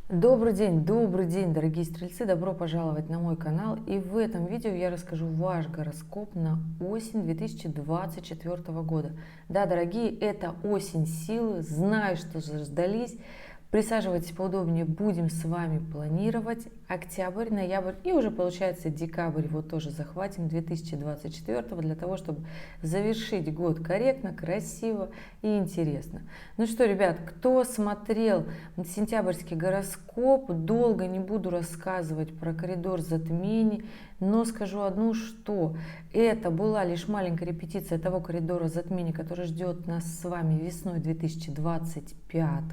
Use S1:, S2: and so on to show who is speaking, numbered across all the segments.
S1: Добрый день, дорогие стрельцы! Добро пожаловать на мой канал. И в этом видео я расскажу ваш гороскоп на осень 2024 года. Да, дорогие, это осень силы. Знаю, что заждались. Присаживайтесь поудобнее, будем с вами планировать октябрь, ноябрь и уже получается декабрь. Вот тоже захватим 2024 для того, чтобы завершить год корректно, красиво и интересно. Ну что, ребят, кто смотрел сентябрьский гороскоп, долго не буду рассказывать про коридор затмений, но скажу одну, что это была лишь маленькая репетиция того коридора затмений, который ждет нас с вами весной 2025.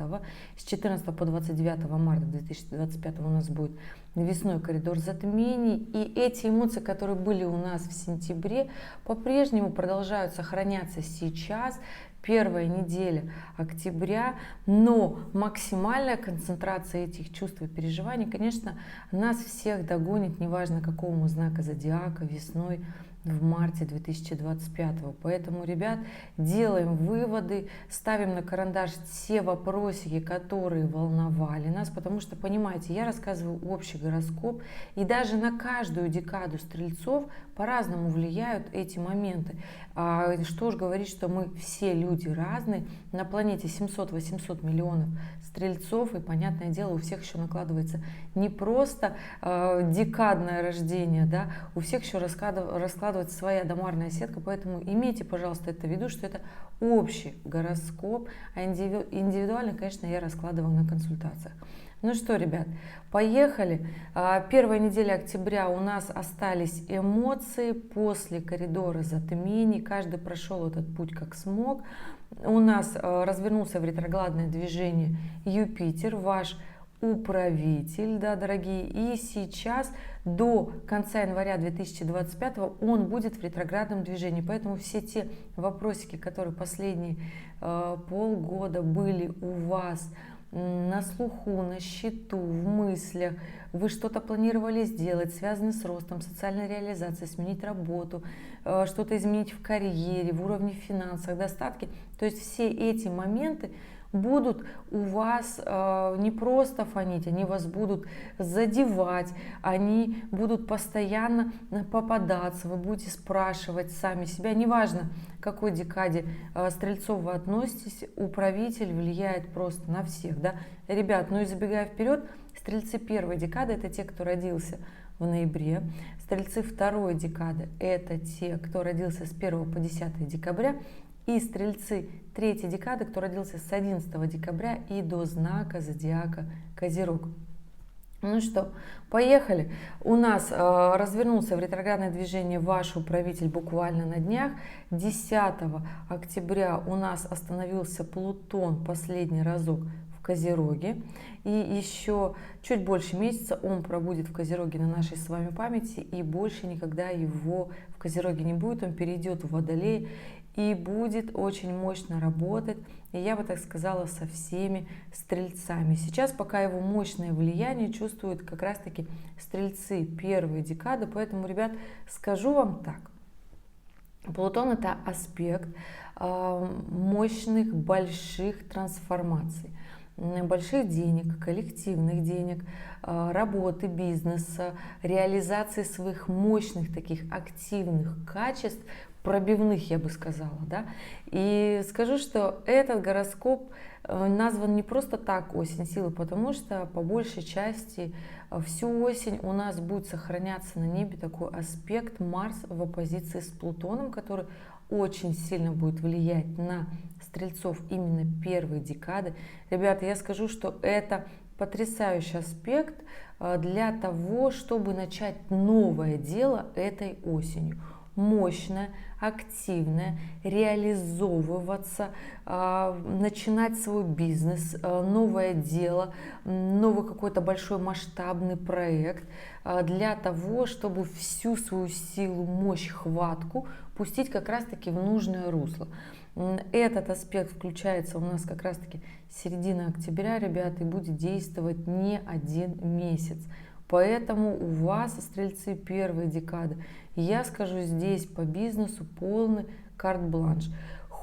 S1: С 14 по 29 марта 2025 у нас будет весной коридор затмений. И эти эмоции, которые были у нас в сентябре, по-прежнему продолжают сохраняться сейчас. Первая неделя октября, но максимальная концентрация этих чувств и переживаний, конечно, нас всех догонит, неважно какого мы знака зодиака, весной в марте 2025. Поэтому, ребят, делаем выводы, ставим на карандаш все вопросики, которые волновали нас, потому что, понимаете, я рассказываю общий гороскоп, и даже на каждую декаду стрельцов по-разному влияют эти моменты. Что уж говорить, что мы все люди разные, на планете 700-800 миллионов стрельцов, и, понятное дело, у всех еще накладывается не просто декадное рождение, да, у всех еще раскладывается своя домарная сетка, поэтому имейте, пожалуйста, это в виду, что это общий гороскоп, а индивидуально, конечно, я раскладываю на консультациях. Ну что, ребят, поехали. Первая неделя октября у нас остались эмоции после коридора затмений. Каждый прошел этот путь как смог. У нас развернулся в ретроградное движение Юпитер, ваш управитель, да, дорогие. И сейчас до конца января 2025 он будет в ретроградном движении. Поэтому все те вопросики, которые последние полгода были у вас на слуху, на счету, в мыслях, вы что-то планировали сделать, связанное с ростом, социальной реализацией, сменить работу, что-то изменить в карьере, в уровне финансов, достатки. То есть все эти моменты будут у вас не просто фонить, они вас будут задевать, они будут постоянно попадаться, вы будете спрашивать сами себя, неважно, к какой декаде стрельцов вы относитесь, управитель влияет просто на всех, да, ребят. Ну и забегая вперед, стрельцы первой декады — это те, кто родился в ноябре, стрельцы второй декады — это те, кто родился с 1 по 10 декабря, и стрельцы третьей декады, кто родился с 11 декабря и до знака зодиака Козерог. Ну что, поехали. У нас развернулся в ретроградное движение ваш управитель буквально на днях. 10 октября у нас остановился Плутон последний разок в Козероге. И еще чуть больше месяца он пробудет в Козероге на нашей с вами памяти. И больше никогда его в Козероге не будет. Он перейдет в Водолей и будет очень мощно работать, и я бы так сказала, со всеми стрельцами. Сейчас пока его мощное влияние чувствуют как раз таки стрельцы первой декады, поэтому, ребят, скажу вам так. Плутон — это аспект мощных больших трансформаций, больших денег, коллективных денег, работы, бизнеса, реализации своих мощных таких активных качеств, пробивных, я бы сказала, да. И скажу, что этот гороскоп назван не просто так осень силы, потому что по большей части всю осень у нас будет сохраняться на небе такой аспект Марс в оппозиции с Плутоном, который очень сильно будет влиять на стрельцов именно первой декады. Ребята, я скажу, что это потрясающий аспект для того, чтобы начать новое дело этой осенью. Мощная, активная, реализовываться, начинать свой бизнес, новое дело, новый какой-то большой масштабный проект для того, чтобы всю свою силу, мощь, хватку пустить как раз-таки в нужное русло. Этот аспект включается у нас как раз-таки середина октября, ребята, и будет действовать не один месяц. Поэтому у вас, стрельцы первой декады, я скажу, здесь по бизнесу полный карт-бланш.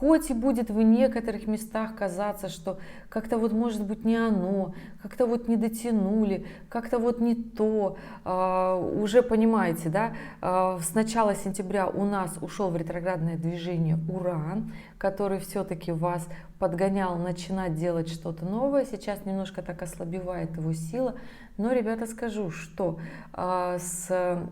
S1: хоть и будет в некоторых местах казаться, что как-то вот может быть не оно, как-то вот не дотянули, как-то вот не то, уже понимаете, да, с начала сентября у нас ушел в ретроградное движение Уран, который все-таки вас подгонял начинать делать что-то новое, сейчас немножко так ослабевает его сила, но, ребята, скажу, что с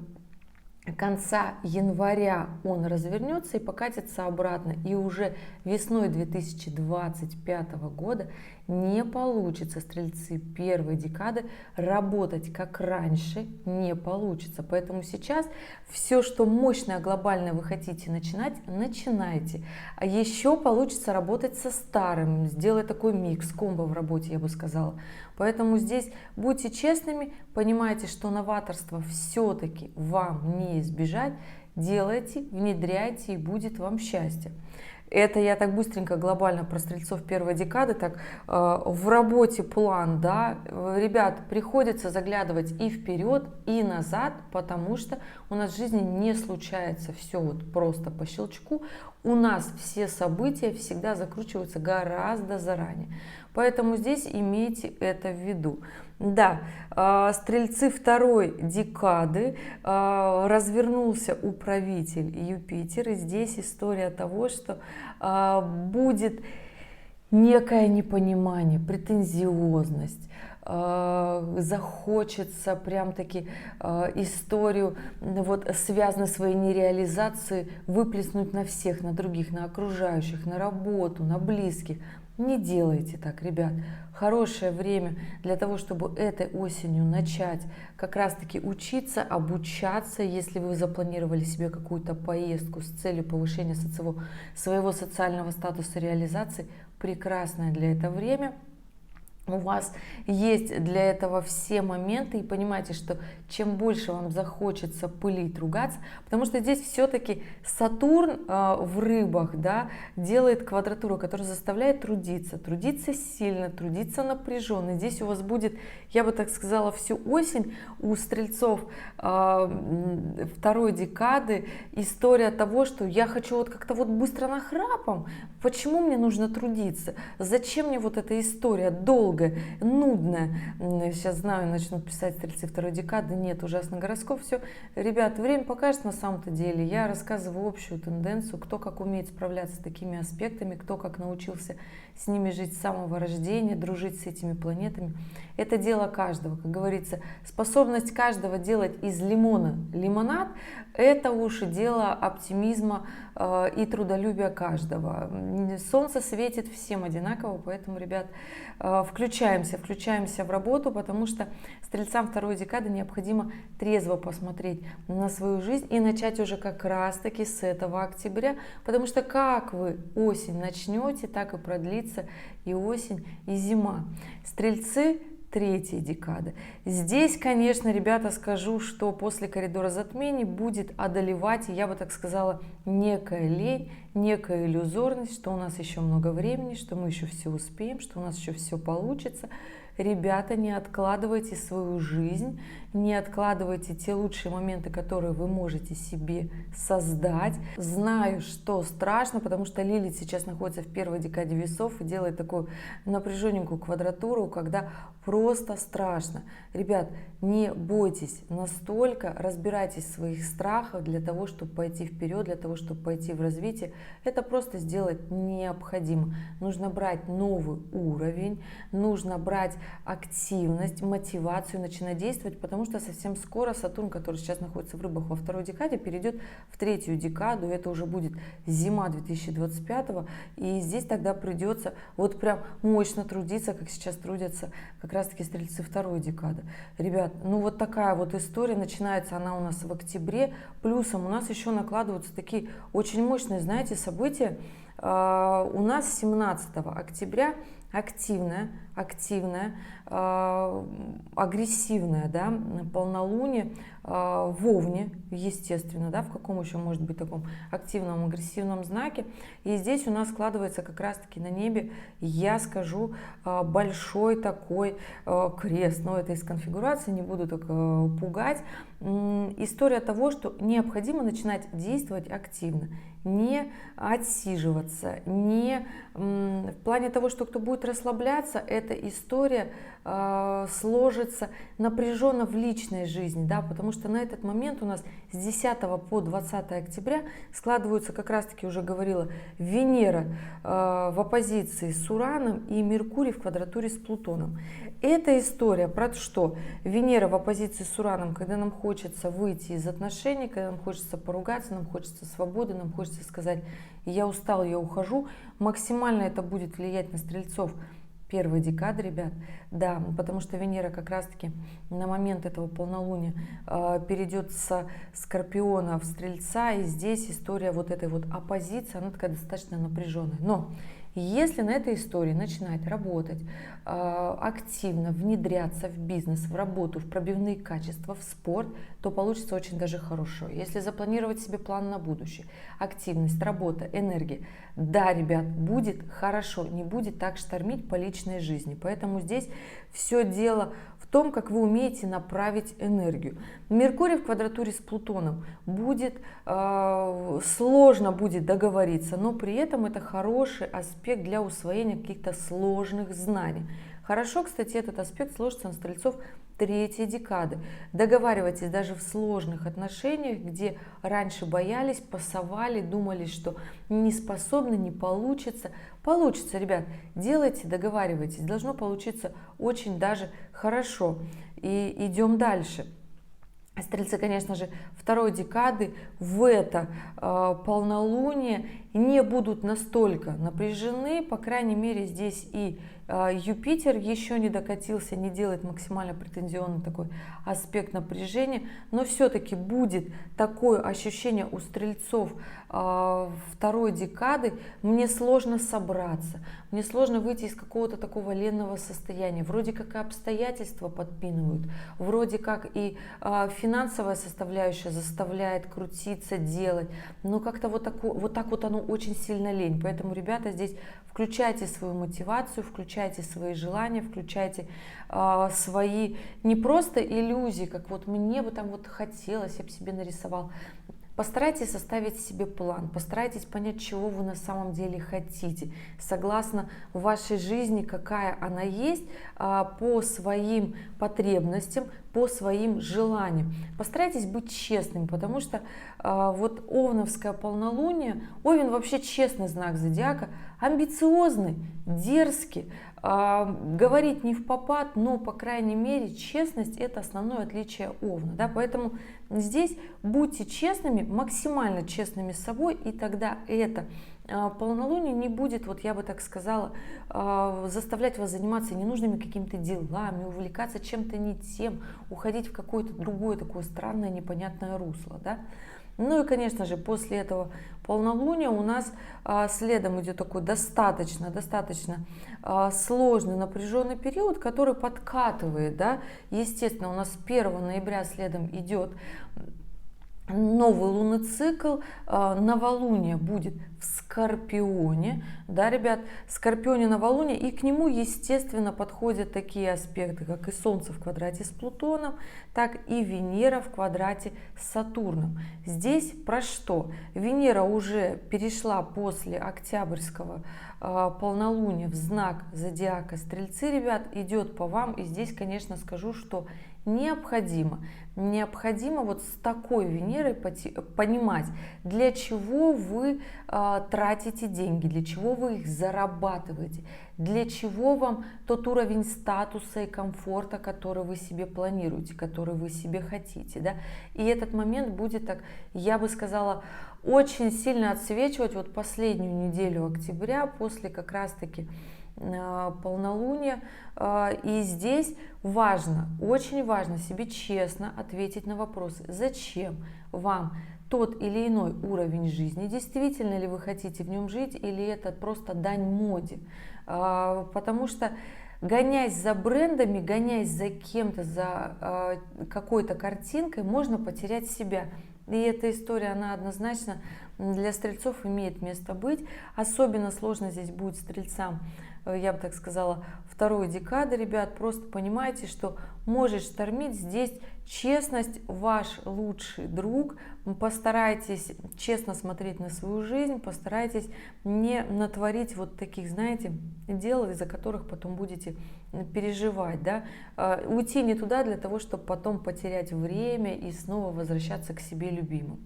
S1: конца января он развернется и покатится обратно, и уже весной 2025 года не получится, стрельцы, первой декады работать как раньше не получится. Поэтому сейчас все, что мощное, глобальное вы хотите начинать, начинайте. А еще получится работать со старым, сделать такой микс, комбо в работе, я бы сказала. Поэтому здесь будьте честными, понимайте, что новаторство все-таки вам не избежать, делайте, внедряйте, и будет вам счастье. Это я так быстренько глобально про стрельцов первой декады, так в работе план, да, ребят, приходится заглядывать и вперед, и назад, потому что у нас в жизни не случается все вот просто по щелчку, у нас все события всегда закручиваются гораздо заранее, поэтому здесь имейте это в виду. Да, стрельцы второй декады, развернулся управитель Юпитер, и здесь история того, что будет некое непонимание, претензиозность, захочется прям таки историю, вот связанную своей нереализацией, выплеснуть на всех, на других, на окружающих, на работу, на близких. Не делайте так, ребят. Хорошее время для того, чтобы этой осенью начать как раз-таки учиться, обучаться. Если вы запланировали себе какую-то поездку с целью повышения своего социального статуса, реализации, прекрасное для этого время. У вас есть для этого все моменты, и понимаете, что чем больше вам захочется пылить, ругаться, потому что здесь все-таки Сатурн в рыбах, да, делает квадратуру, которая заставляет трудиться сильно, трудиться напряженно. Здесь у вас будет, я бы так сказала, всю осень у стрельцов второй декады история того, что я хочу вот как-то вот быстро нахрапом, почему мне нужно трудиться, зачем мне вот эта история долго, нудная. Сейчас знаю, начнут писать стрельцы второй декады, нет, ужасный гороскоп, все. Ребят, время покажет на самом-то деле. Я рассказываю общую тенденцию, кто как умеет справляться с такими аспектами, кто как научился с ними жить с самого рождения, дружить с этими планетами. Это дело каждого, как говорится, способность каждого делать из лимона лимонад, это уж дело оптимизма и трудолюбия каждого. Солнце светит всем одинаково, поэтому, ребят, включаемся в работу, потому что стрельцам второй декады необходимо трезво посмотреть на свою жизнь и начать уже как раз-таки с этого октября, потому что как вы осень начнете, так и продлится и осень, и зима. Стрельцы третьей декады. Здесь, конечно, ребята, скажу, что после коридора затмений будет одолевать, я бы так сказала, некая лень, некая иллюзорность, что у нас еще много времени, что мы еще все успеем, что у нас еще все получится. Ребята, не откладывайте свою жизнь, не откладывайте те лучшие моменты, которые вы можете себе создать. Знаю, что страшно, потому что Лилит сейчас находится в первой декаде весов и делает такую напряженненькую квадратуру, когда просто страшно. Ребят, не бойтесь настолько, разбирайтесь в своих страхах для того, чтобы пойти вперед, для того, чтобы пойти в развитие. Это просто сделать необходимо. Нужно брать новый уровень, нужно брать активность, мотивацию, начинать действовать, потому что совсем скоро Сатурн, который сейчас находится в рыбах во второй декаде, перейдет в третью декаду, это уже будет зима 2025, и здесь тогда придется вот прям мощно трудиться, как сейчас трудятся как раз-таки стрельцы второй декады. Ребят, ну вот такая вот история, начинается она у нас в октябре, плюсом у нас еще накладываются такие очень мощные, знаете, события. У нас 17 октября активная, агрессивная, да, полнолуние в Овне, естественно, да, в каком еще может быть таком активном, агрессивном знаке. И здесь у нас складывается как раз-таки на небе, я скажу, большой такой крест. Но это из конфигурации, не буду так пугать. История того, что необходимо начинать действовать активно. не отсиживаться, не в плане того, что кто будет расслабляться, эта история сложится напряженно в личной жизни, да, потому что на этот момент у нас с 10 по 20 октября складываются, как раз таки уже говорила, Венера в оппозиции с Ураном и Меркурий в квадратуре с Плутоном. Эта история про что? Венера в оппозиции с Ураном, когда нам хочется выйти из отношений, когда нам хочется поругаться, нам хочется свободы, нам хочется сказать: я устал, я ухожу. Максимально это будет влиять на стрельцов первой декады, ребят, да, потому что Венера как раз-таки на момент этого полнолуния перейдет с Скорпиона в Стрельца, и здесь история вот этой вот оппозиции, она такая достаточно напряженная. Но если на этой истории начинать работать, активно внедряться в бизнес, в работу, в пробивные качества, в спорт, то получится очень даже хорошо. Если запланировать себе план на будущее, активность, работа, энергия, да, ребят, будет хорошо, не будет так штормить по личной жизни. Поэтому здесь все дело в том, как вы умеете направить энергию. Меркурий в квадратуре с Плутоном будет сложно будет договориться, но при этом это хороший аспект для усвоения каких-то сложных знаний. Хорошо, кстати, этот аспект сложится на стрельцов третьей декады. Договаривайтесь даже в сложных отношениях, где раньше боялись, пасовали, думали, что не способны, не получится. Получится, ребят, делайте, договаривайтесь, должно получиться очень даже хорошо. И идем дальше. Стрельцы, конечно же, второй декады в это полнолуние не будут настолько напряжены, по крайней мере, здесь и Юпитер еще не докатился, не делает максимально претензионный такой аспект напряжения, но все-таки будет такое ощущение у стрельцов второй декады: мне сложно собраться, мне сложно выйти из какого-то такого ленного состояния, вроде как и обстоятельства подпинывают, вроде как и финансовая составляющая заставляет крутиться, делать, но как-то вот так вот оно очень сильно лень. Поэтому, ребята, здесь включайте свою мотивацию, включайте свои желания, включайте свои не просто иллюзии, как вот мне бы там вот хотелось, я бы себе нарисовал. Постарайтесь составить себе план, постарайтесь понять, чего вы на самом деле хотите, согласно вашей жизни, какая она есть, по своим потребностям, по своим желаниям. Постарайтесь быть честным, потому что вот овновское полнолуние, Овен вообще честный знак зодиака, амбициозный, дерзкий, говорить не впопад, но, по крайней мере, честность — это основное отличие Овна, да, поэтому здесь будьте честными, максимально честными с собой, и тогда это полнолуние не будет, вот я бы так сказала, заставлять вас заниматься ненужными какими-то делами, увлекаться чем-то не тем, уходить в какое-то другое такое странное непонятное русло, да. Ну и, конечно же, после этого полнолуния у нас следом идет такой достаточно сложный, напряженный период, который подкатывает, да. Естественно, у нас 1 ноября следом идет новый лунный цикл, новолуние будет в Скорпионе, да, ребят, Скорпионе новолуние, и к нему, естественно, подходят такие аспекты, как и Солнце в квадрате с Плутоном, так и Венера в квадрате с Сатурном. Здесь про что? Венера уже перешла после октябрьского полнолуния в знак зодиака Стрельцы, ребят, идет по вам, и здесь, конечно, скажу, что необходимо вот с такой Венерой понимать, для чего вы тратите деньги, для чего вы их зарабатываете, для чего вам тот уровень статуса и комфорта, который вы себе планируете, который вы себе хотите, да? И этот момент будет, так, я бы сказала, очень сильно отсвечивать вот последнюю неделю октября, после как раз-таки полнолуния. И здесь важно, очень важно себе честно ответить на вопросы, зачем вам тот или иной уровень жизни, действительно ли вы хотите в нем жить, или это просто дань моде. Потому что гоняясь за брендами, гоняясь за кем-то, за какой-то картинкой, можно потерять себя. И эта история, она однозначно для стрельцов имеет место быть. Особенно сложно здесь будет стрельцам я бы так сказала, второй декады, ребят, просто понимайте, что может штормить здесь честность, ваш лучший друг. Постарайтесь честно смотреть на свою жизнь, постарайтесь не натворить вот таких, знаете, дел, из-за которых потом будете переживать, да, уйти не туда для того, чтобы потом потерять время и снова возвращаться к себе любимым.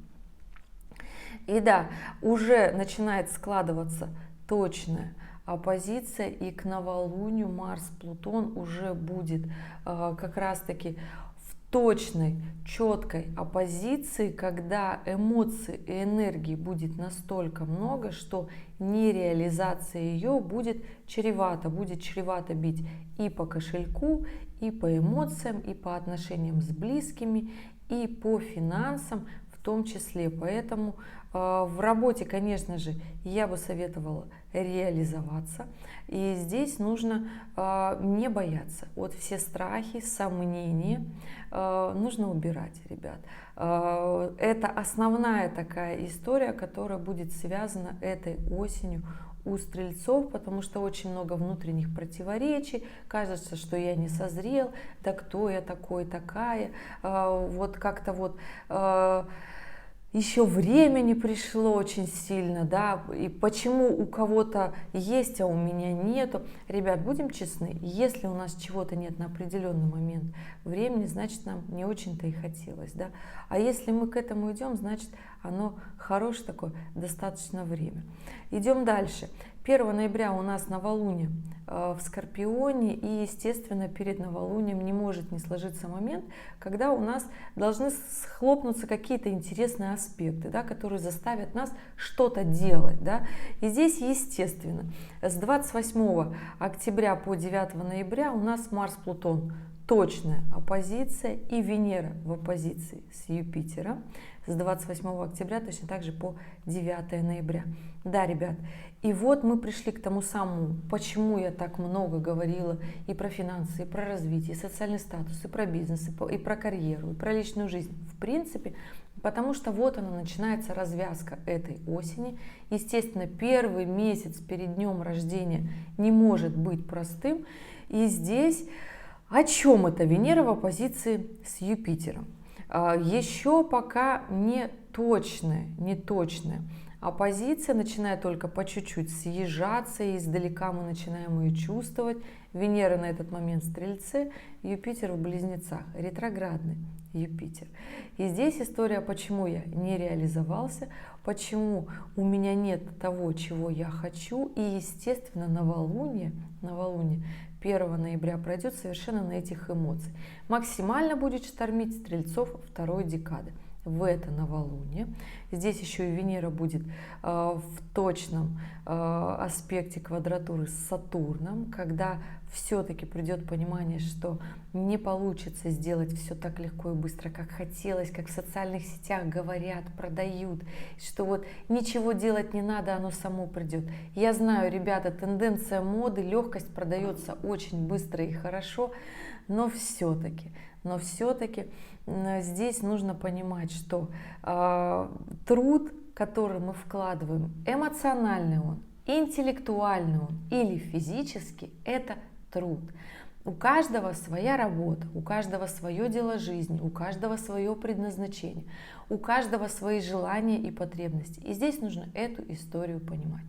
S1: И да, уже начинает складываться точная оппозиция, и к новолунию Марс-Плутон уже будет как раз-таки в точной, четкой оппозиции, когда эмоций и энергии будет настолько много, что нереализация ее будет чревата бить и по кошельку, и по эмоциям, и по отношениям с близкими, и по финансам в том числе. Поэтому в работе, конечно же, я бы советовала реализоваться. И здесь нужно не бояться. Вот все страхи, сомнения нужно убирать, ребят. Это основная такая история, которая будет связана этой осенью у стрельцов, потому что очень много внутренних противоречий. Кажется, что я не созрел, да кто я такой, такая, вот как-то вот еще время не пришло очень сильно, да, и почему у кого-то есть, а у меня нету. Ребят, будем честны, если у нас чего-то нет на определенный момент времени, значит, нам не очень-то и хотелось, да. А если мы к этому идем, значит, оно хорошее такое, достаточно время. Идем дальше. 1 ноября у нас новолуние в Скорпионе, и, естественно, перед новолунием не может не сложиться момент, когда у нас должны схлопнуться какие-то интересные аспекты, да, которые заставят нас что-то делать. Да. И здесь, естественно, с 28 октября по 9 ноября у нас Марс-Плутон точная оппозиция, и Венера в оппозиции с Юпитером с 28 октября точно так же по 9 ноября. Да, ребят, и вот мы пришли к тому самому, почему я так много говорила и про финансы, и про развитие, и социальный статус, и про бизнес, и про карьеру, и про личную жизнь. В принципе, потому что вот она, начинается развязка этой осени. Естественно, первый месяц перед днем рождения не может быть простым. И здесь о чем это? Венера в оппозиции с Юпитером. Еще пока не точная. Оппозиция начинает только по чуть-чуть съезжаться, и издалека мы начинаем ее чувствовать. Венера на этот момент в Стрельце, Юпитер в Близнецах, ретроградный Юпитер. И здесь история, почему я не реализовался, почему у меня нет того, чего я хочу. И, естественно, новолуние 1 ноября пройдет совершенно на этих эмоциях. Максимально будет штормить стрельцов второй декады. В это новолуние. Здесь еще и Венера будет в точном аспекте квадратуры с Сатурном, когда все-таки придет понимание, что не получится сделать все так легко и быстро, как хотелось, как в социальных сетях говорят, продают, что вот ничего делать не надо, оно само придет. Я знаю, ребята, тенденция моды, легкость продается очень быстро и хорошо, но все-таки здесь нужно понимать, что труд, который мы вкладываем, эмоциональный он, интеллектуальный он или физический, это труд. У каждого своя работа, у каждого свое дело жизни, у каждого свое предназначение, у каждого свои желания и потребности. И здесь нужно эту историю понимать.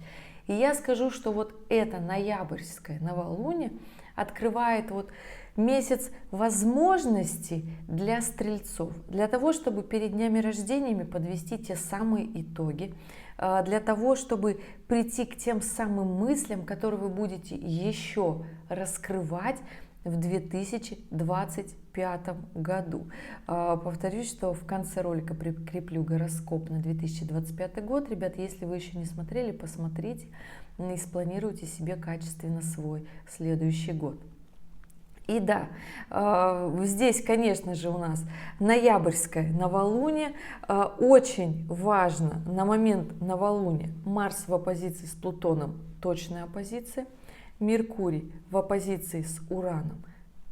S1: И я скажу, что вот это ноябрьское новолуние открывает вот месяц возможностей для стрельцов, для того, чтобы перед днями рождениями подвести те самые итоги, для того, чтобы прийти к тем самым мыслям, которые вы будете еще раскрывать в 2025 году. Повторюсь, что в конце ролика прикреплю гороскоп на 2025 год. Ребят, если вы еще не смотрели, посмотрите и спланируйте себе качественно свой следующий год. И да, здесь, конечно же, у нас ноябрьское новолуние. Очень важно на момент новолуния Марс в оппозиции с Плутоном, точная оппозиция. Меркурий в оппозиции с Ураном,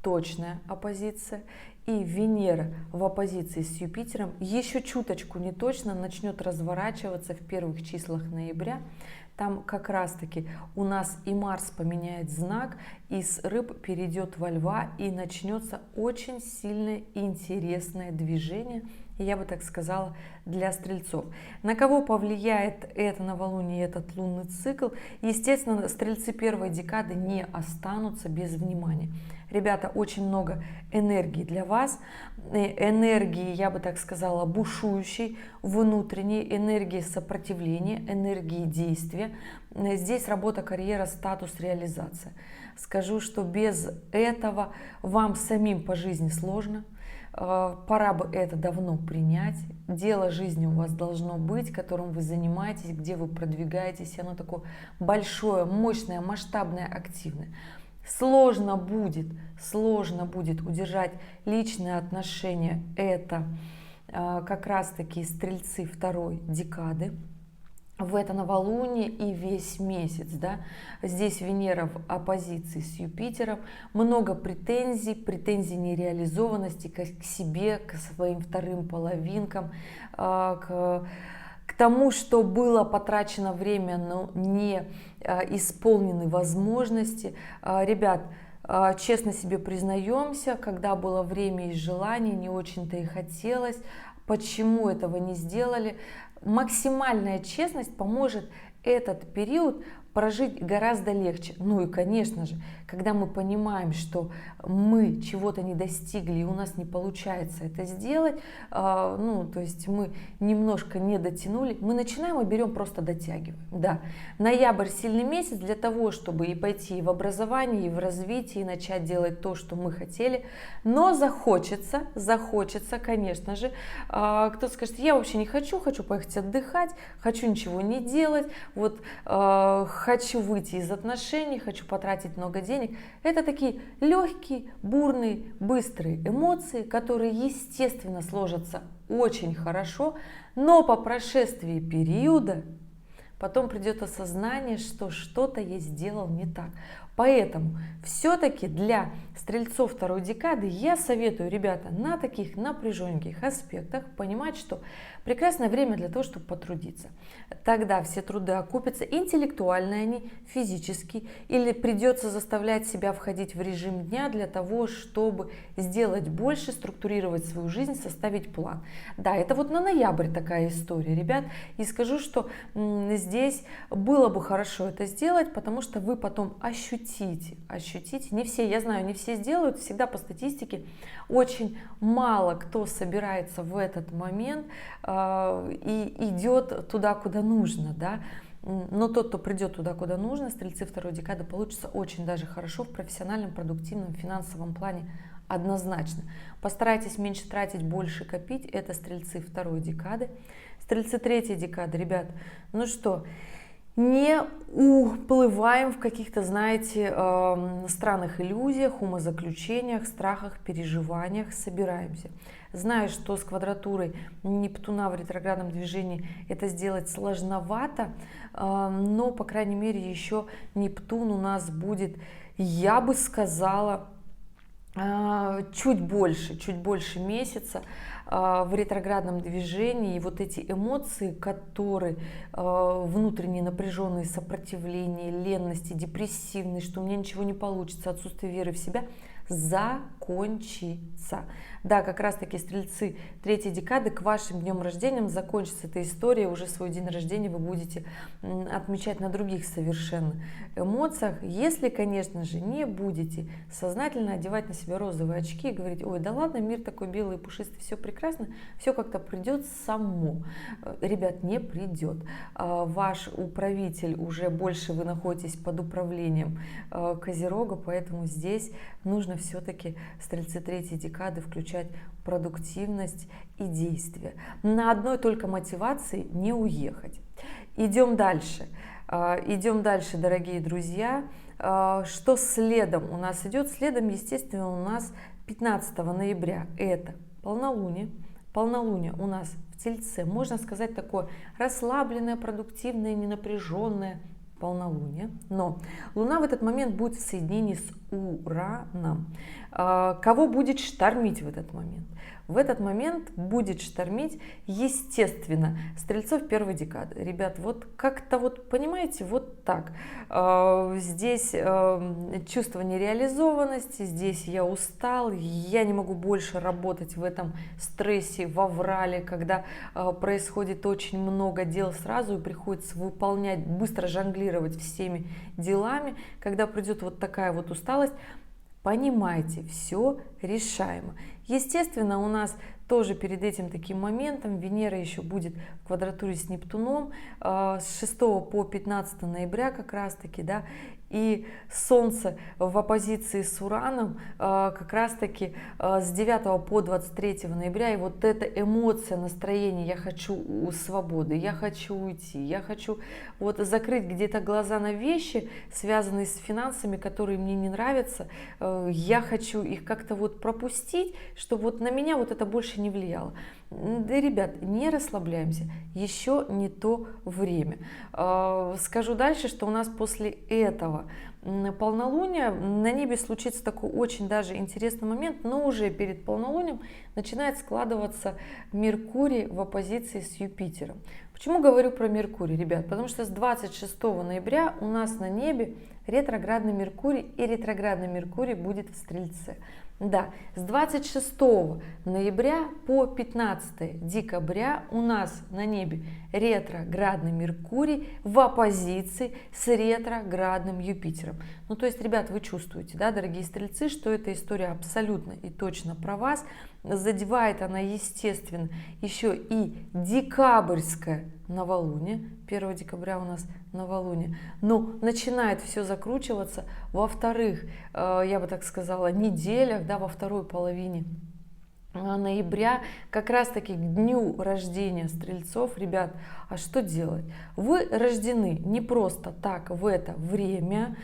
S1: точная оппозиция. И Венера в оппозиции с Юпитером еще чуточку не точно начнет разворачиваться в первых числах ноября. Там как раз таки у нас и Марс поменяет знак, из рыб перейдет во льва, и начнется очень сильное интересное движение, я бы так сказала, для стрельцов. На кого повлияет это новолуние, этот лунный цикл? Естественно, стрельцы первой декады не останутся без внимания. Ребята, очень много энергии для вас, энергии, я бы так сказала, бушующей, внутренней, энергии сопротивления, энергии действия. Здесь работа, карьера, статус, реализация. Скажу, что без этого вам самим по жизни сложно. Пора бы это давно принять. Дело жизни у вас должно быть, которым вы занимаетесь, где вы продвигаетесь. Оно такое большое, мощное, масштабное, активное. Сложно будет удержать личные отношения. Это как раз-таки стрельцы второй декады. В это новолуние и весь месяц, да, здесь Венера в оппозиции с Юпитером, много претензий нереализованности к себе, к своим вторым половинкам, к тому, что было потрачено время, но не исполнены возможности. Ребят, честно себе признаемся, когда было время и желание, не очень-то и хотелось. Почему этого не сделали? Максимальная честность поможет этот период прожить гораздо легче. Ну и, конечно же, когда мы понимаем, что мы чего-то не достигли и у нас не получается это сделать, то есть мы немножко не дотянули, мы начинаем и берем, просто дотягиваем. Да, ноябрь сильный месяц для того, чтобы и пойти и в образование, и в развитие, и начать делать то, что мы хотели, но захочется, конечно же, кто-то скажет, я вообще не хочу поехать отдыхать, хочу ничего не делать, вот хочу выйти из отношений, хочу потратить много денег. Это такие легкие, бурные, быстрые эмоции, которые, естественно, сложатся очень хорошо, но по прошествии периода потом придет осознание, что что-то я сделал не так. Поэтому все-таки для стрельцов второй декады я советую, ребята, на таких напряженных аспектах понимать, что прекрасное время для того, чтобы потрудиться. Тогда все труды окупятся, интеллектуально они, физически, или придется заставлять себя входить в режим дня для того, чтобы сделать больше, структурировать свою жизнь, составить план. Да, это вот на ноябрь такая история, ребят, и скажу, что здесь было бы хорошо это сделать, потому что вы потом ощутите, не все, я знаю, не все сделают, всегда по статистике очень мало кто собирается в этот момент и идет туда, куда нужно, да. Но тот, кто придет туда, куда нужно, стрельцы второй декады, получится очень даже хорошо в профессиональном, продуктивном, финансовом плане, однозначно. Постарайтесь меньше тратить, больше копить, это стрельцы второй декады. Стрельцы третьей декады, ребят, ну что, не уплываем в каких-то, знаете, странных иллюзиях, умозаключениях, страхах, переживаниях, собираемся. Знаю, что с квадратурой Нептуна в ретроградном движении это сделать сложновато, но, по крайней мере, еще Нептун у нас будет, я бы сказала, чуть больше месяца в ретроградном движении, и вот эти эмоции, которые внутренние напряженные, сопротивление, ленности, депрессивность, что у меня ничего не получится, отсутствие веры в себя, закончится. Да, как раз таки стрельцы третьей декады, к вашим днем рождения закончится эта история, уже свой день рождения вы будете отмечать на других совершенно эмоциях, если, конечно же, не будете сознательно одевать на себя розовые очки и говорить, ой, да ладно, мир такой белый и пушистый, все прекрасно, все как-то придет само. Ребят, не придет. Ваш управитель, уже больше вы находитесь под управлением Козерога, поэтому здесь нужно все-таки, стрельцы третьей декады, включать продуктивность и действие. На одной только мотивации не уехать. Идем дальше. Дорогие друзья. Что следом у нас идет? Следом, естественно, у нас 15 ноября это полнолуние. Полнолуние у нас в Тельце. Можно сказать, такое расслабленное, продуктивное, ненапряженное полнолуние. Но Луна в этот момент будет в соединении с Ураном. Кого будет штормить в этот момент? В этот момент будет штормить, естественно, стрельцов первой декады. Ребят, вот как-то вот, понимаете, вот так. Здесь чувство нереализованности, здесь я устал, я не могу больше работать в этом стрессе, в аврале, когда происходит очень много дел сразу и приходится выполнять, быстро жонглировать всеми делами, когда придет вот такая вот усталость. Понимаете, все решаемо. Естественно, у нас тоже перед этим таким моментом Венера еще будет в квадратуре с Нептуном с 6 по 15 ноября как раз таки, да, и Солнце в оппозиции с Ураном как раз таки с 9 по 23 ноября, и вот эта эмоция, настроение, я хочу свободы, я хочу уйти, я хочу вот закрыть где-то глаза на вещи, связанные с финансами, которые мне не нравятся, я хочу их как-то вот пропустить, чтобы вот на меня вот это больше не влияло. Да, ребят, не расслабляемся, еще не то время. Скажу дальше, что у нас после этого полнолуния на небе случится такой очень даже интересный момент, но уже перед полнолунием начинает складываться Меркурий в оппозиции с Юпитером. Почему говорю про Меркурий, ребят? Потому что с 26 ноября у нас на небе ретроградный Меркурий, и ретроградный Меркурий будет в Стрельце. Да, с 26 ноября по 15 декабря у нас на небе ретроградный Меркурий в оппозиции с ретроградным Юпитером. Ну, то есть, ребят, вы чувствуете, да, дорогие стрельцы, что эта история абсолютно и точно про вас. Задевает она, естественно, еще и декабрьское новолуние. 1 декабря у нас новолуние. Но начинает все закручиваться во вторых, я бы так сказала, неделях, да, во второй половине ноября, как раз таки к дню рождения стрельцов. Ребят, а что делать? Вы рождены не просто так в это время,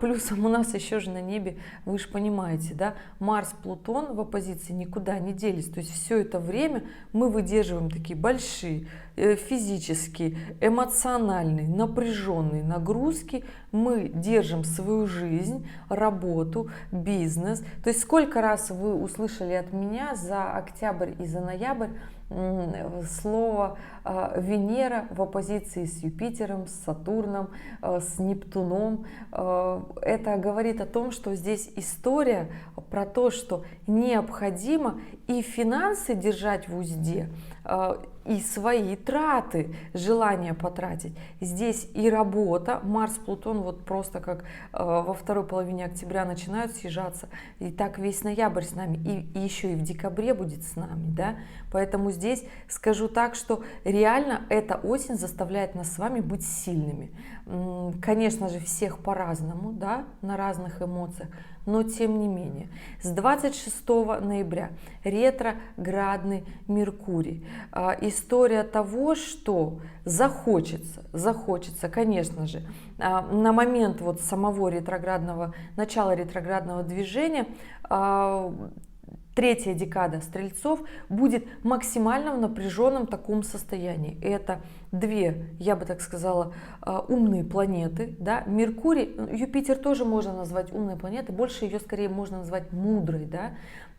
S1: плюсом у нас еще же на небе, вы же понимаете, да, Марс, Плутон в оппозиции никуда не делись, то есть все это время мы выдерживаем такие большие физические, эмоциональные, напряженные нагрузки, мы держим свою жизнь, работу, бизнес. То есть сколько раз вы услышали от меня за октябрь и за ноябрь слово Венера в оппозиции с Юпитером, с Сатурном, с Нептуном. Это говорит о том, что здесь история про то, что необходимо и финансы держать в узде, и свои траты, желание потратить. Здесь и работа, Марс, Плутон вот просто как во второй половине октября начинают съезжаться, и так весь ноябрь с нами, и еще и в декабре будет с нами, да, поэтому здесь скажу так, что реально эта осень заставляет нас с вами быть сильными. Конечно же, всех по-разному, да, на разных эмоциях, но тем не менее. С 26 ноября ретроградный Меркурий. История того, что захочется, конечно же, на момент вот самого ретроградного, начала ретроградного движения, третья декада стрельцов будет максимально в напряженном таком состоянии. Это две, я бы так сказала, умные планеты. Да? Меркурий, Юпитер тоже можно назвать умной планетой, больше ее скорее можно назвать мудрой. Да?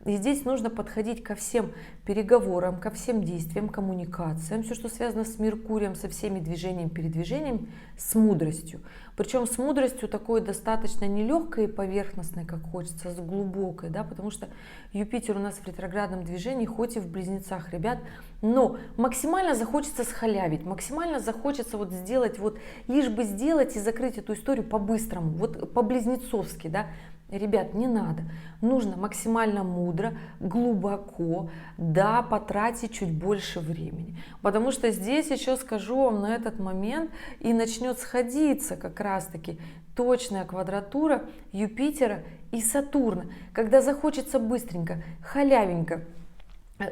S1: И здесь нужно подходить ко всем переговорам, ко всем действиям, коммуникациям, все, что связано с Меркурием, со всеми движениями, передвижениями, с мудростью. Причем с мудростью такой достаточно не легкой и поверхностной, как хочется, а с глубокой, да, потому что Юпитер у нас в ретроградном движении, хоть и в близнецах, ребят, но максимально захочется схалявить, максимально захочется вот сделать, вот лишь бы сделать и закрыть эту историю по-быстрому, вот по-близнецовски, да. Ребят, не надо. Нужно максимально мудро, глубоко, да, потратить чуть больше времени. Потому что здесь еще скажу вам на этот момент и начнет сходиться как раз-таки точная квадратура Юпитера и Сатурна. Когда захочется быстренько, халявенько,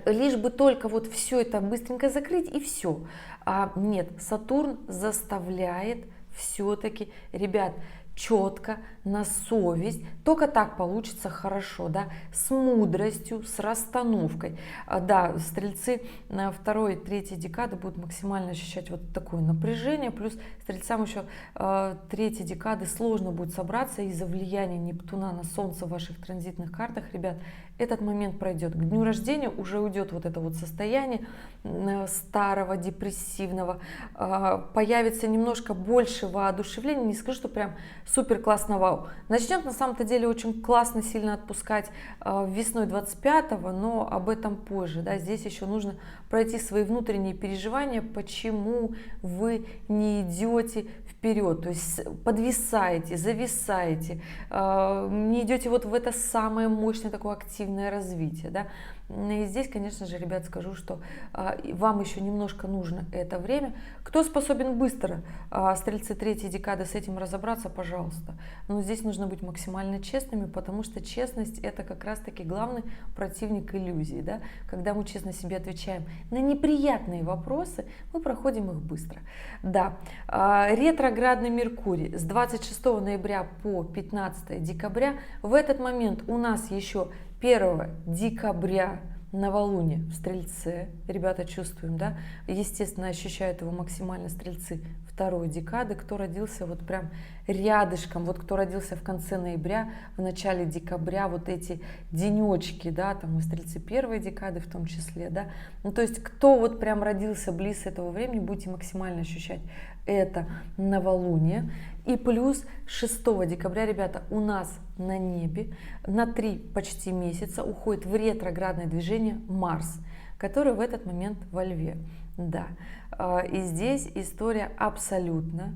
S1: лишь бы только вот все это быстренько закрыть и все. А нет, Сатурн заставляет все-таки, ребят, четко, на совесть. Только так получится хорошо, да, с мудростью, с расстановкой. Да, стрельцы на второй, третьей декады будут максимально ощущать вот такое напряжение, плюс стрельцам еще третьей декады сложно будет собраться из-за влияния Нептуна на Солнце в ваших транзитных картах, ребят. Этот момент пройдет. К дню рождения уже уйдет вот это вот состояние старого, депрессивного. Появится немножко больше воодушевления. Не скажу, что прям супер классно вау. Начнет на самом-то деле очень классно, сильно отпускать весной 25-го, но об этом позже. Да. Здесь еще нужно пройти свои внутренние переживания, почему вы не идете вперед, то есть подвисаете, зависаете, не идете вот в это самое мощное такое активное развитие, да. И здесь, конечно же, ребят, скажу, что вам еще немножко нужно это время. Кто способен быстро, стрельцы третьей декады, с этим разобраться, пожалуйста. Но здесь нужно быть максимально честными, потому что честность — это как раз-таки главный противник иллюзии. Да? Когда мы честно себе отвечаем на неприятные вопросы, мы проходим их быстро. Да, ретроградный Меркурий с 26 ноября по 15 декабря. В этот момент у нас еще 1 декабря новолуние в Стрельце, ребята, чувствуем, да, естественно, ощущают его максимально стрельцы второй декады, кто родился вот прям рядышком, вот кто родился в конце ноября, в начале декабря, вот эти денечки, да, там и стрельцы первой декады в том числе, да, ну то есть кто вот прям родился близ этого времени, будете максимально ощущать это новолуние. И плюс 6 декабря, ребята, у нас на небе на 3 почти месяца уходит в ретроградное движение Марс, который в этот момент во Льве. Да. И здесь история абсолютно,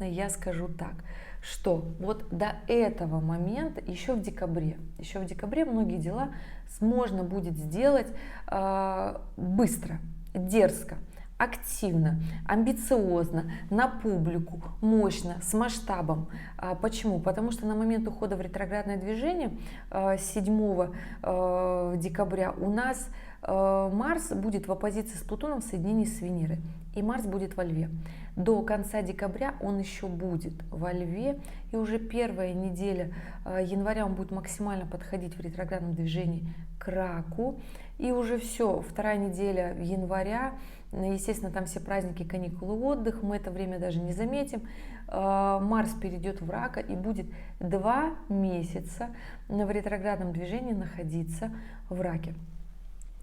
S1: я скажу так, что вот до этого момента, еще в декабре многие дела можно будет сделать быстро, дерзко, активно, амбициозно, на публику, мощно, с масштабом. Почему? Потому что на момент ухода в ретроградное движение 7 декабря у нас Марс будет в оппозиции с Плутоном в соединении с Венерой. И Марс будет во Льве. До конца декабря он еще будет во Льве. И уже первая неделя января он будет максимально подходить в ретроградном движении к Раку. И уже все, вторая неделя января, естественно, там все праздники, каникулы, отдых, мы это время даже не заметим. Марс перейдет в Рака и будет 2 месяца в ретроградном движении находиться в Раке.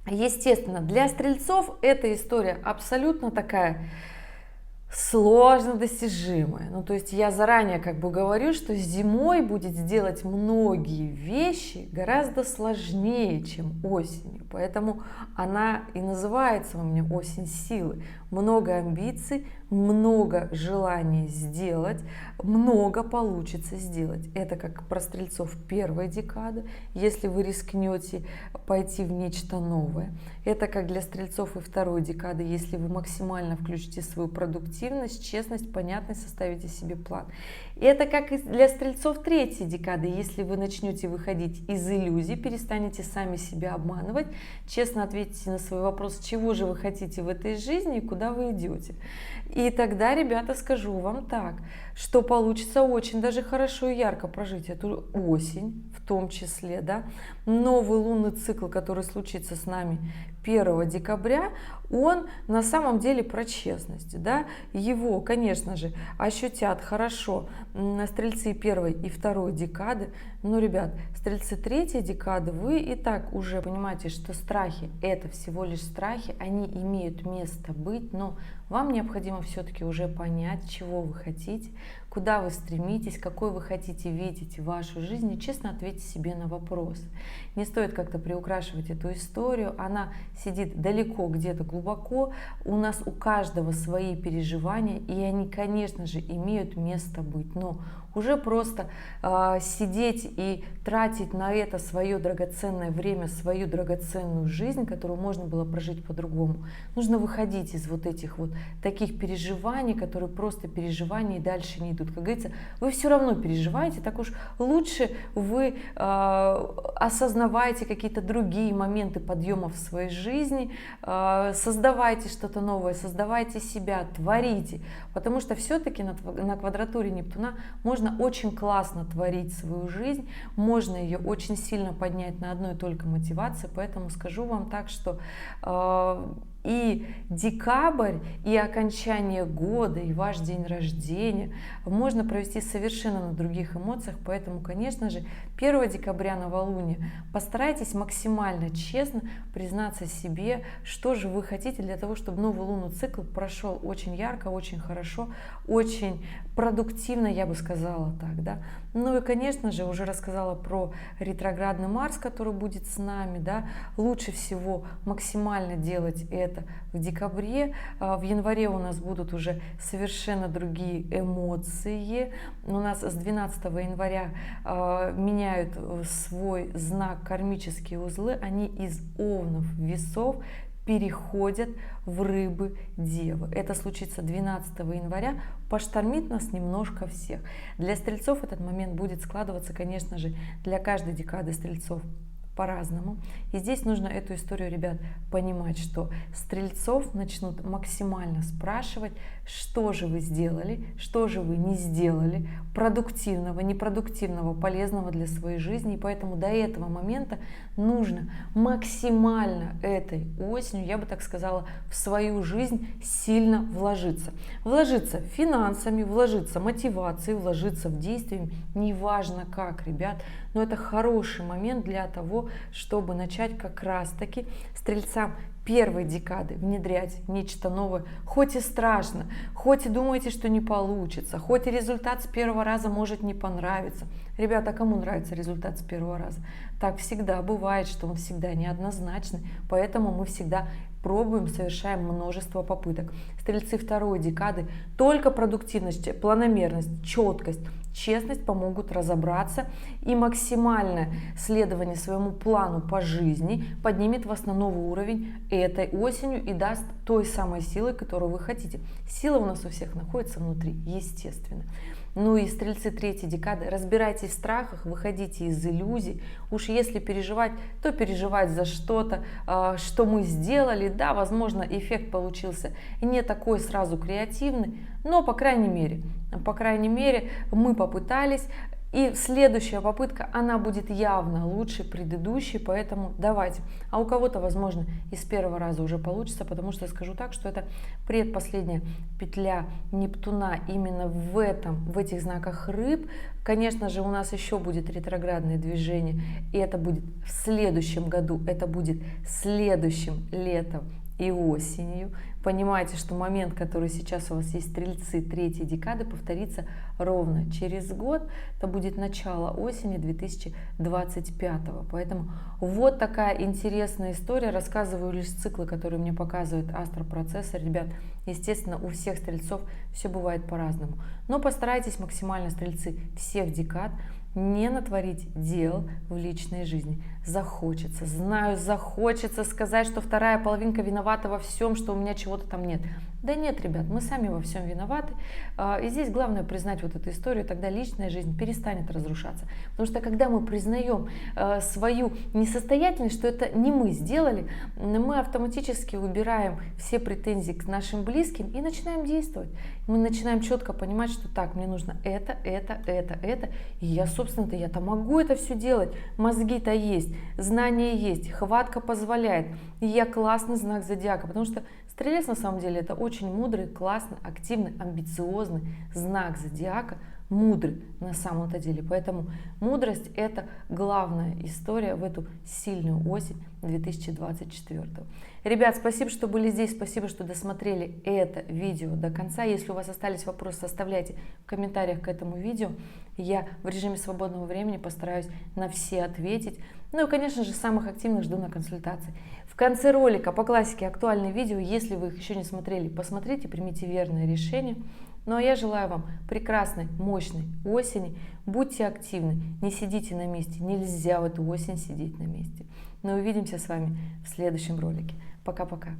S1: Естественно, для стрельцов эта история абсолютно такая сложно достижимая. Ну, то есть я заранее как бы говорю, что зимой будет сделать многие вещи гораздо сложнее, чем осенью. Поэтому она и называется у меня осень силы. Много амбиций, много желаний сделать, много получится сделать. Это как про стрельцов первой декады, если вы рискнете пойти в нечто новое. Это как для стрельцов и второй декады, если вы максимально включите свою продуктивность, честность, понятность, составите себе план. Это как и для стрельцов третьей декады, если вы начнете выходить из иллюзий, перестанете сами себя обманывать, честно ответите на свой вопрос, чего же вы хотите в этой жизни и куда вы идете. И тогда, ребята, скажу вам так, что получится очень даже хорошо и ярко прожить эту осень, в том числе, да, новый лунный цикл, который случится с нами 1 декабря, он на самом деле про честность, да, его, конечно же, ощутят хорошо стрельцы 1 и 2 декады, но, ребят, стрельцы 3 декады, вы и так уже понимаете, что страхи — это всего лишь страхи, они имеют место быть, но вам необходимо все-таки уже понять, чего вы хотите, куда вы стремитесь, какой вы хотите видеть вашу жизнь, и честно ответьте себе на вопрос. Не стоит как-то приукрашивать эту историю, она сидит далеко, где-то глубоко, у нас у каждого свои переживания, и они, конечно же, имеют место быть, но уже просто сидеть и тратить на это свое драгоценное время, свою драгоценную жизнь, которую можно было прожить по-другому. Нужно выходить из вот этих вот таких переживаний, которые просто переживания и дальше не идут. придут. Как говорится, вы все равно переживаете, так уж лучше вы осознавайте какие-то другие моменты подъема в своей жизни, создавайте что-то новое, создавайте себя, творите, потому что все-таки на квадратуре Нептуна можно очень классно творить свою жизнь, можно ее очень сильно поднять на одной только мотивации, поэтому скажу вам так, что и декабрь, и окончание года, и ваш день рождения можно провести совершенно на других эмоциях, поэтому, конечно же, 1 декабря новолуние постарайтесь максимально честно признаться себе, что же вы хотите для того, чтобы новый лунный цикл прошел очень ярко, очень хорошо, очень продуктивно, я бы сказала так, да. Ну и, конечно же, уже рассказала про ретроградный Марс, который будет с нами, да. Лучше всего максимально делать это в декабре. В январе у нас будут уже совершенно другие эмоции. У нас с 12 января меняют свой знак кармические узлы, они из Овнов, Весов переходят в Рыбы, Девы. Это случится 12 января, поштормит нас немножко всех. Для стрельцов этот момент будет складываться, конечно же, для каждой декады стрельцов по-разному. И здесь нужно эту историю, ребят, понимать, что стрельцов начнут максимально спрашивать, что же вы сделали, что же вы не сделали, продуктивного, непродуктивного, полезного для своей жизни. И поэтому до этого момента нужно максимально этой осенью, я бы так сказала, в свою жизнь сильно вложиться. Вложиться финансами, вложиться мотивацией, вложиться в действием, неважно как, ребят, но это хороший момент для того, чтобы начать как раз-таки стрельцам первой декады внедрять нечто новое, хоть и страшно, хоть и думаете, что не получится, хоть и результат с первого раза может не понравиться. Ребята, кому нравится результат с первого раза? Так всегда бывает, что он всегда неоднозначный, поэтому мы всегда пробуем, совершаем множество попыток. Стрельцы второй декады только продуктивность, планомерность, четкость, честность помогут разобраться, и максимальное следование своему плану по жизни поднимет вас на новый уровень этой осенью и даст той самой силы, которую вы хотите. Сила у нас у всех находится внутри, естественно. Ну и стрельцы третьей декады, разбирайтесь в страхах, выходите из иллюзий. Уж если переживать, то переживать за что-то, что мы сделали. Да, возможно, эффект получился не такой сразу креативный, но по крайней мере мы попытались. И следующая попытка, она будет явно лучше предыдущей, поэтому давайте. А у кого-то, возможно, и с первого раза уже получится, потому что я скажу так, что это предпоследняя петля Нептуна именно в этих знаках Рыб. Конечно же, у нас еще будет ретроградное движение, и это будет в следующем году, это будет следующим летом и осенью. Понимаете, что момент, который сейчас у вас есть, стрельцы третьей декады, повторится ровно через год. Это будет начало осени 2025. Поэтому вот такая интересная история. Рассказываю лишь циклы, которые мне показывает астропроцессор. Ребят, естественно, у всех стрельцов все бывает по-разному. Но постарайтесь максимально, стрельцы всех декад, не натворить дел в личной жизни. Захочется, знаю, захочется сказать, что вторая половинка виновата во всем, что у меня чего-то там нет. Да нет, ребят, мы сами во всем виноваты. И здесь главное признать вот эту историю, тогда личная жизнь перестанет разрушаться. Потому что когда мы признаем свою несостоятельность, что это не мы сделали, мы автоматически убираем все претензии к нашим близким и начинаем действовать. Мы начинаем четко понимать, что так, мне нужно это, и я, собственно-то, я-то могу это все делать. Мозги-то есть, знания есть, хватка позволяет. И я классный знак зодиака, потому что Стрелец на самом деле это очень мудрый, классный, активный, амбициозный знак зодиака, мудрый на самом-то деле. Поэтому мудрость — это главная история в эту сильную осень 2024. Ребят, спасибо, что были здесь, спасибо, что досмотрели это видео до конца. Если у вас остались вопросы, оставляйте в комментариях к этому видео. Я в режиме свободного времени постараюсь на все ответить. Ну и, конечно же, самых активных жду на консультации. В конце ролика по классике актуальные видео. Если вы их еще не смотрели, посмотрите, примите верное решение. Ну а я желаю вам прекрасной, мощной осени. Будьте активны, не сидите на месте. Нельзя в эту осень сидеть на месте. Но увидимся с вами в следующем ролике. Пока-пока.